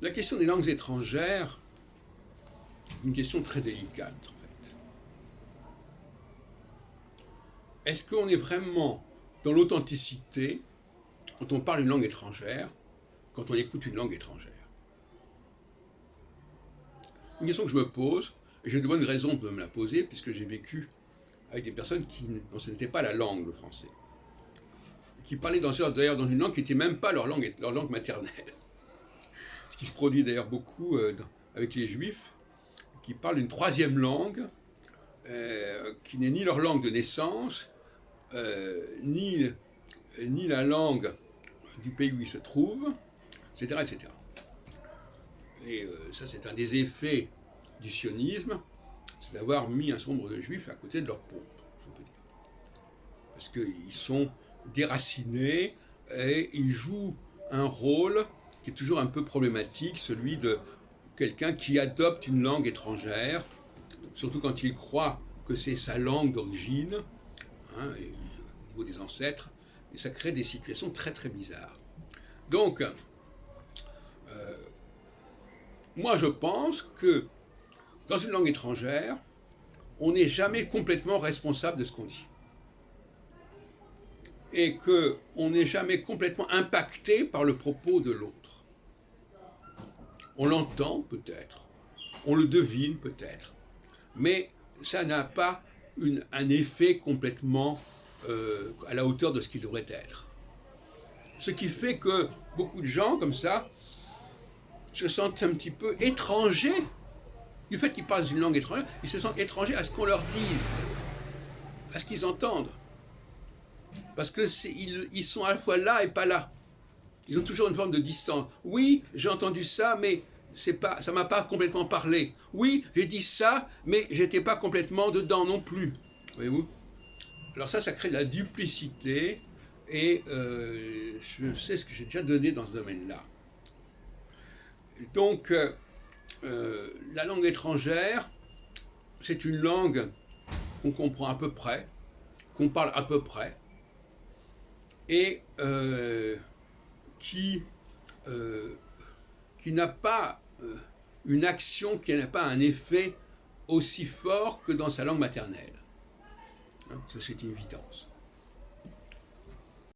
La question des langues étrangères est une question très délicate, en fait. Est-ce qu'on est vraiment dans l'authenticité quand on parle une langue étrangère, quand on écoute une langue étrangère? Une question que je me pose, et j'ai de bonnes raisons de me la poser, puisque j'ai vécu avec des personnes dont ce n'était pas la langue, le français, qui parlaient d'ailleurs dans une langue qui n'était même pas leur langue maternelle. Ce qui se produit d'ailleurs beaucoup avec les juifs, qui parlent une troisième langue, qui n'est ni leur langue de naissance, ni la langue du pays où ils se trouvent, etc. etc. Et ça, c'est un des effets du sionisme, c'est d'avoir mis un certain nombre de juifs à côté de leur pompe, je peux dire. Parce qu'ils sont déracinés et ils jouent un rôle qui est toujours un peu problématique, celui de quelqu'un qui adopte une langue étrangère, surtout quand il croit que c'est sa langue d'origine, hein, au niveau des ancêtres, et ça crée des situations très très bizarres. Donc, moi je pense que dans une langue étrangère, on n'est jamais complètement responsable de ce qu'on dit. Et qu'on n'est jamais complètement impacté par le propos de l'autre. On l'entend peut-être, on le devine peut-être, mais ça n'a pas un effet complètement à la hauteur de ce qu'il devrait être. Ce qui fait que beaucoup de gens comme ça se sentent un petit peu étrangers du fait qu'ils parlent une langue étrangère, ils se sentent étrangers à ce qu'on leur dise, à ce qu'ils entendent. Parce qu'ils sont à la fois là et pas là. Ils ont toujours une forme de distance. Oui, j'ai entendu ça, mais ça m'a pas complètement parlé. Oui, j'ai dit ça, mais j'étais pas complètement dedans non plus. Voyez-vous? Alors ça crée de la duplicité, et je sais ce que j'ai déjà donné dans ce domaine-là. Donc, la langue étrangère, c'est une langue qu'on comprend à peu près, qu'on parle à peu près, et qui n'a pas une action, qui n'a pas un effet aussi fort que dans sa langue maternelle. Hein, ça, c'est une évidence.